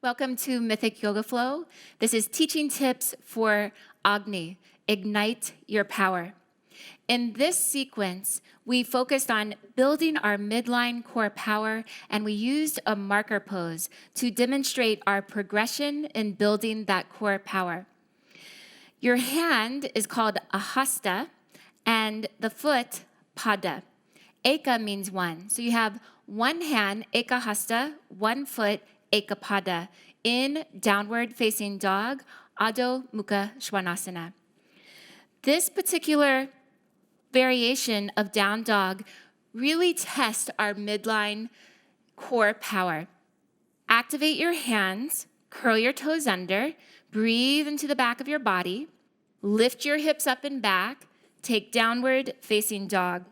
Welcome to Mythic Yoga Flow. This is teaching tips for Agni, ignite your power. In this sequence, we focused on building our midline core power, and we used a marker pose to demonstrate our progression in building that core power. Your hand is called a hasta, and the foot pada. Eka means one. So you have one hand, eka hasta, one foot, eka pada, in downward facing dog, Adho Mukha Svanasana. This particular variation of down dog really tests our midline core power. Activate your hands, curl your toes under, breathe into the back of your body, lift your hips up and back, take downward facing dog.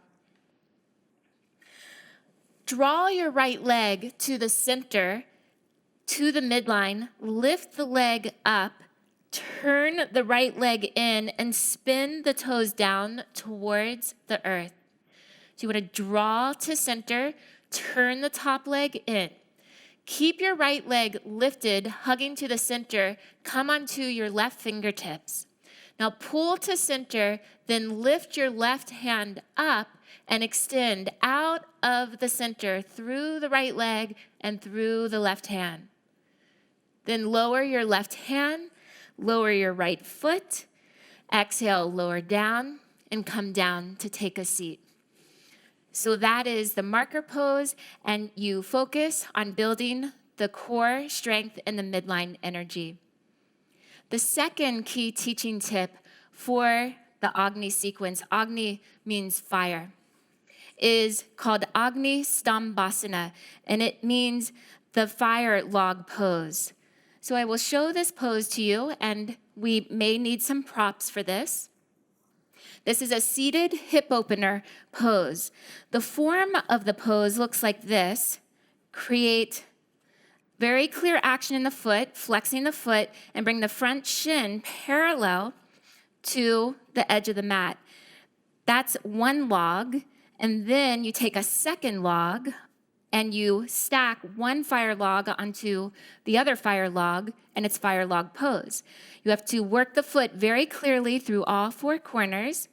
Draw your right leg to the center, to the midline, lift the leg up, turn the right leg in, and spin the toes down towards the earth. So you want to draw to center, turn the top leg in. Keep your right leg lifted, hugging to the center, come onto your left fingertips. Now pull to center, then lift your left hand up and extend out of the center through the right leg and through the left hand. Then lower your left hand, lower your right foot, exhale, lower down, and come down to take a seat. So that is the marker pose, and you focus on building the core strength and the midline energy. The second key teaching tip for the Agni sequence, Agni means fire, is called Agni Stambhasana, and it means the fire log pose. So I will show this pose to you, and we may need some props for this. This is a seated hip opener pose. The form of the pose looks like this. Create very clear action in the foot, flexing the foot, and bring the front shin parallel to the edge of the mat. That's one log, and then you take a second log and you stack one fire log onto the other fire log, and it's fire log pose. You have to work the foot very clearly through all four corners.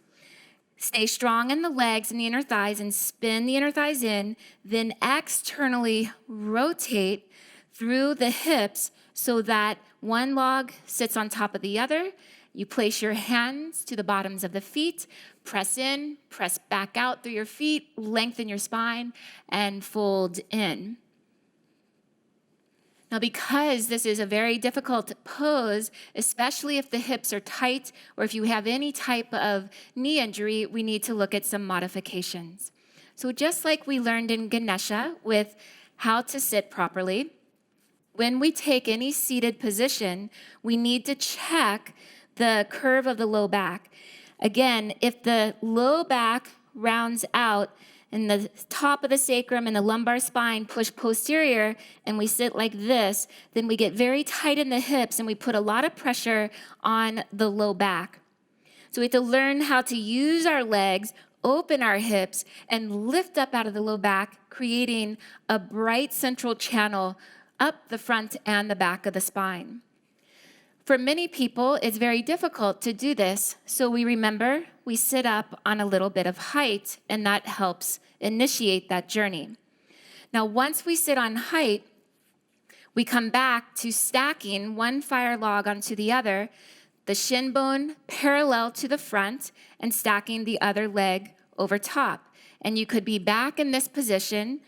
Stay strong in the legs and the inner thighs and spin the inner thighs in, then externally rotate through the hips so that one log sits on top of the other. You place your hands to the bottoms of the feet, press in, press back out through your feet, lengthen your spine, and fold in. Now, because this is a very difficult pose, especially if the hips are tight or if you have any type of knee injury, we need to look at some modifications. So just like we learned in Ganesha with how to sit properly, when we take any seated position, we need to check the curve of the low back. Again, if the low back rounds out and the top of the sacrum and the lumbar spine push posterior and we sit like this, then we get very tight in the hips and we put a lot of pressure on the low back. So we have to learn how to use our legs, open our hips, and lift up out of the low back, creating a bright central channel up the front and the back of the spine. For many people, it's very difficult to do this, so we sit up on a little bit of height, and that helps initiate that journey. Now, once we sit on height, we come back to stacking one fire log onto the other, the shin bone parallel to the front, and stacking the other leg over top. And you could be back in this position,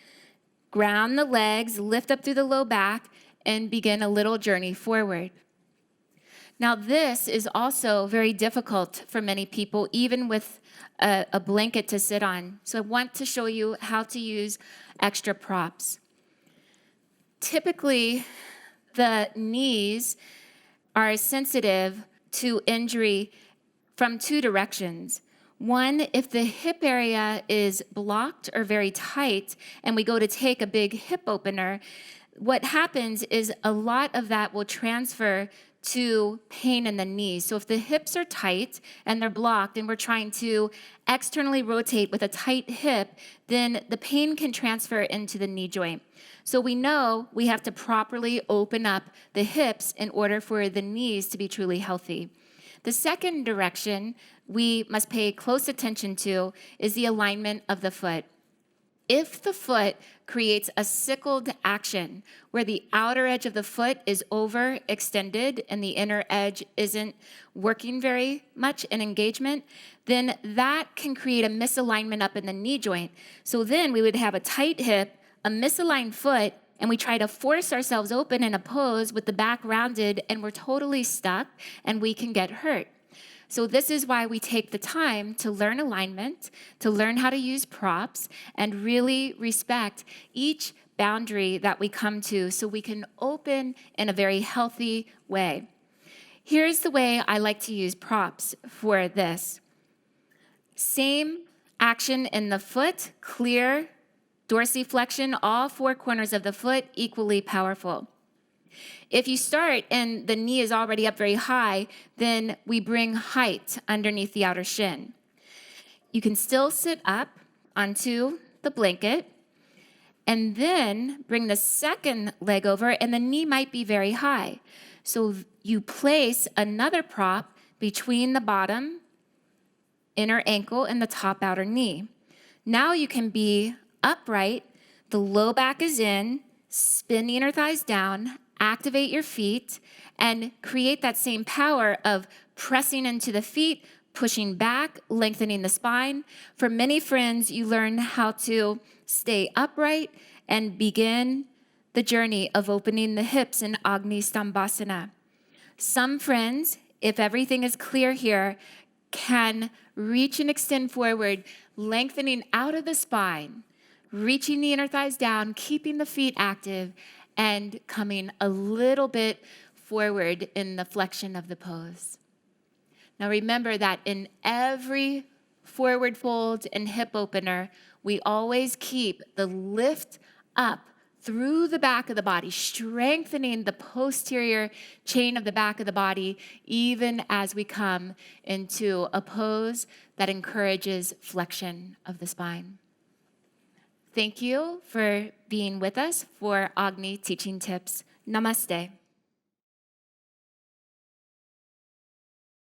ground the legs, lift up through the low back, and begin a little journey forward. Now, this is also very difficult for many people, even with a blanket to sit on. So I want to show you how to use extra props. Typically, the knees are sensitive to injury from two directions. One, if the hip area is blocked or very tight, and we go to take a big hip opener, what happens is a lot of that will transfer to pain in the knees. So if the hips are tight and they're blocked and we're trying to externally rotate with a tight hip, then the pain can transfer into the knee joint. So we know we have to properly open up the hips in order for the knees to be truly healthy. The second direction we must pay close attention to is the alignment of the foot. If the foot creates a sickled action where the outer edge of the foot is overextended and the inner edge isn't working very much in engagement, then that can create a misalignment up in the knee joint. So then we would have a tight hip, a misaligned foot, and we try to force ourselves open in a pose with the back rounded, and we're totally stuck and we can get hurt. So this is why we take the time to learn alignment, to learn how to use props, and really respect each boundary that we come to so we can open in a very healthy way. Here's the way I like to use props for this. Same action in the foot, clear dorsiflexion, all four corners of the foot, equally powerful. If you start and the knee is already up very high, then we bring height underneath the outer shin. You can still sit up onto the blanket and then bring the second leg over, and the knee might be very high. So you place another prop between the bottom inner ankle and the top outer knee. Now you can be upright, the low back is in, spin the inner thighs down, activate your feet, and create that same power of pressing into the feet, pushing back, lengthening the spine. For many friends, you learn how to stay upright and begin the journey of opening the hips in Agni Stambhasana. Some friends, if everything is clear here, can reach and extend forward, lengthening out of the spine, reaching the inner thighs down, keeping the feet active, and coming a little bit forward in the flexion of the pose. Now remember that in every forward fold and hip opener, we always keep the lift up through the back of the body, strengthening the posterior chain of the back of the body, even as we come into a pose that encourages flexion of the spine. Thank you for being with us for Agni Teaching Tips. Namaste.